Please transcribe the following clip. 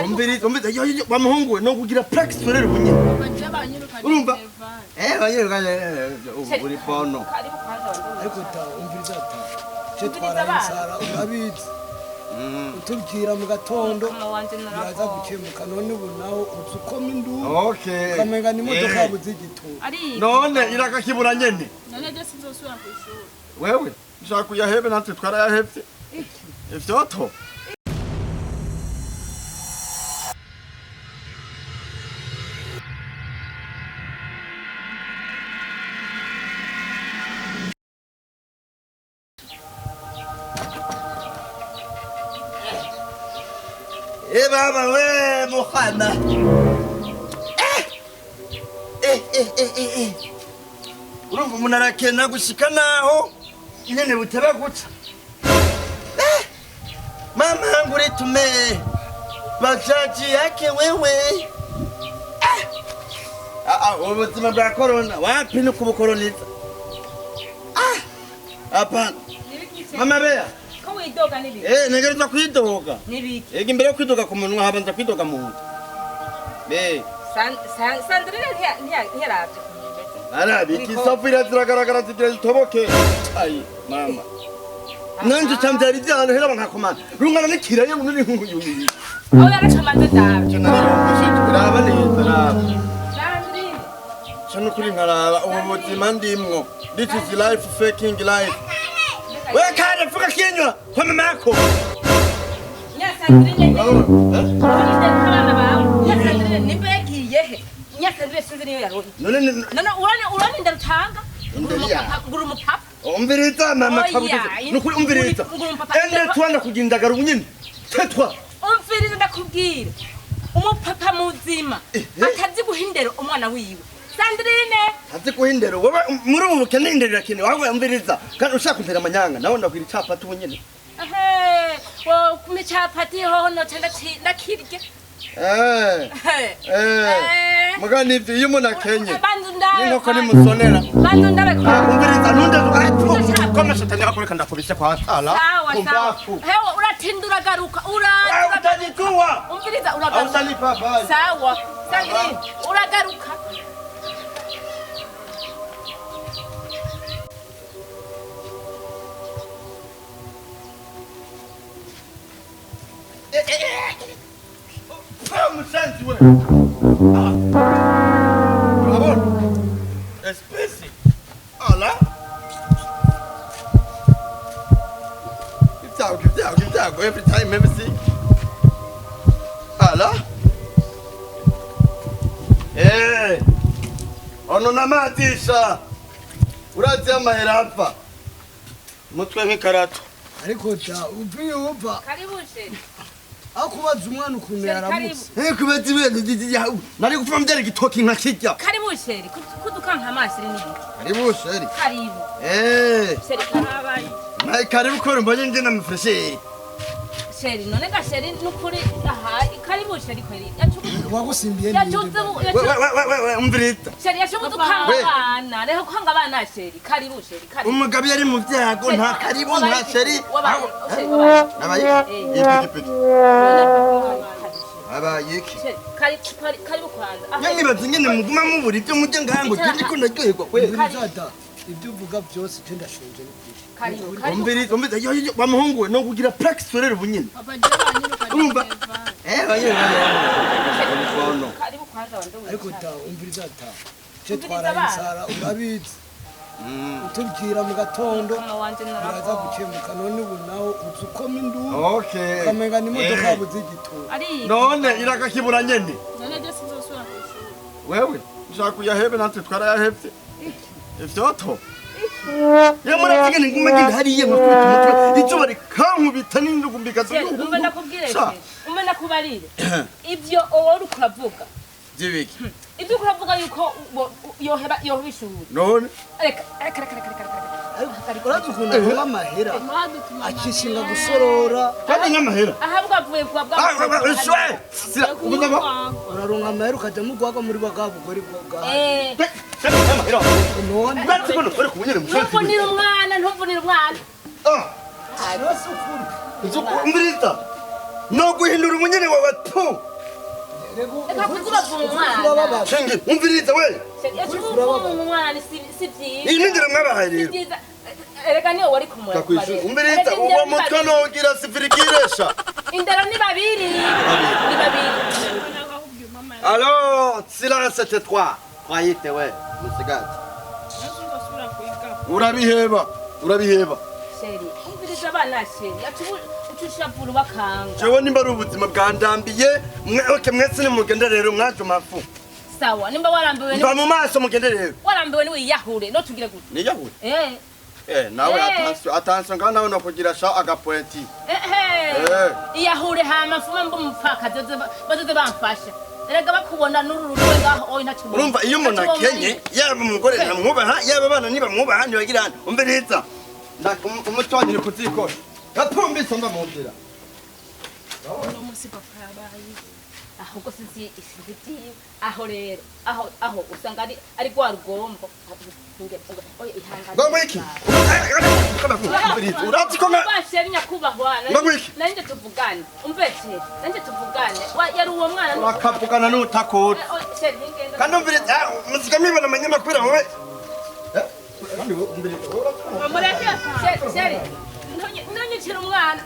umviriza bamuhungu no kugira practice rero bunye urumva banyirukanye uri pono ariko ta umviriza ta cyo twarayinsara urabizi utubwira mu gatondo yaza gukemuka none ubu naho uzukoma induru kamenga ni imodoka yabuze igituba none irakakibura nyene none je sinzosubira ku ishuri wewe ushaka kuyahebe natwe twarayahevye ivyoto baba we Muhana urumva umuntu arakena gushika naho nyene buteba guca mama yangu ritume bajaji yake wewe ubuzima bwa corona wapi no kubukoroniza hapana mama bea widoga nibi negereza kwidoga nibiki ege imbere yo kwidoga ku munwa habanza kwidoga mu nda Sandrine ntiyaravye arabiki safira ziragaragara zigira zitoboke ayi mama nanje cyambyari byana hera bankakomana rungana nikiraye munini nk'uyu aho yaracamanze dawe cyo nari uraba neza raba Sandrine cyo kuri nkaraba ubuzima ndimwo this is life faking life we kare fuka kinywa kwa mama yako nya Sandrine abana bawe nya Sandrine nimbegiye he nya Sandrine sinzi niyo yaroni none urani ndarutanga nguru umupapa umviriza mama kabuze nukuri umviriza ende twanda kugindagara ubunyine tetwa umviriza ndakubwira umupapa muzima atazi guhindera umwana wiwe Sandrine azi guhindera wowe muri ubu bukene inderera kene wawe umviriza kandi ushaka kuntera amanyanga nawe ndakwira icapati ubunyine wo kumicapati ho no tenda nakirye mugani ivyo iyo umuntu akenye n'inkoko nimusonera umviriza ntunde ko amashatani akureka ndakubise kwa sala hewe uratinda uragaruka utajituwa umviriza uragaruka sawa Sandrine uragaruka musanzi we abon espesi ala it's out every time see ala ono namatisha urazi amahera apfa mutwe nk'ikarato ariko ta uvuye uva karibushe akubaza umwana ukuntu yaramutse kubaza ibintu nari gupfa mbyara igitoki nka kijya karibusheri kudukanka amasiri n'ibiki karibusheri karibu sheri karabaye nayi karibu ko mbonye nje na mfresheri sheri none ga sheri nukuri aha karibusheri kweri wagusimbiye umvirita sheri yashobudukanga abana reho kwanga abana sheri karibusheri karibu umugabo yari mu byago nta karibu nta sheri nabaye ipikipiki abayiki karibu kwanza nibaza ingene muguma mubura ibyo mujye ngahango turi ko ndaryoherwa kweli ibyo uvuga byose cyo ndashonje umviriza bamuhungu we no kugira practice rero bunyine urumva ariko ta umviriza ta cyo twarayinsara urabizi utubwira mu gatondo yaza gukemuka none ubu naho uzukoma induru kamenga ni imodoka yabuze igituba none irakakibura nyene none je sinzosubira ku ishuri wewe ushaka kuyahebe natwe twarayahevye ivyoto yamuravuga ni nguma ngenda hariye nkakubita umutwe izuba rikankubita n'indugumbikazo umva ndakubwire umva ndakubarire ivyo owori ukuravuga zibiki ibyo uravuga yuko yoheba ishuri none reka urazi ukuntu avuga amahera akishinga gusorora kandi nk'amahera ahabwa avuye kuba uraronka amahera ukajya mugwaga muri bagabugori ntuvunire umwana umviriza no guhindura umunyene wawe tu reka kuzubavuma umwana shenge umviriza we kuzubavuma umwana si byiza inindira mwabahaye rero erega niyo wari kumura umviriza uwo mutwe nogira sivirikiresha indero ni babiri alors silence c'est toi croyez we musigati urabiheba sheri umviriza abana sheri ucushapura bakanga jewe nimba ari ubuzima bwandambiye mwe mwese nimugende rero mwaje mafu sawa nimba warambiwe mva mu maso mugende rero warambiwe ni wiyahure no tugire gute niyahure nawe attention kandi nawe no kugira sha agapointi iyahure hama mfuma mbumupfaka bazoze bamfasha erega bakubona n'ururwe ngaho oyi ntacyo urumva iyo umuntu akenye yaba umugore namwubaha yaba abana niba mwubaha ntibagira hano umve neza umutwanyire kuzikora gatumbise mba mu nzira uno musi papa yabaye ahubwo sinzi isibiti aho rero aho usanga ari gwa rugombo oya ihangana ngomba iki urati ko basheri nyakubahwana nanje tuvugane umbetse nanje tuvugane yari uwo mwana bakavugana n'utakora kandi umviriza musiga mibona amanyamakuru wowe sheri ntunyicira umwana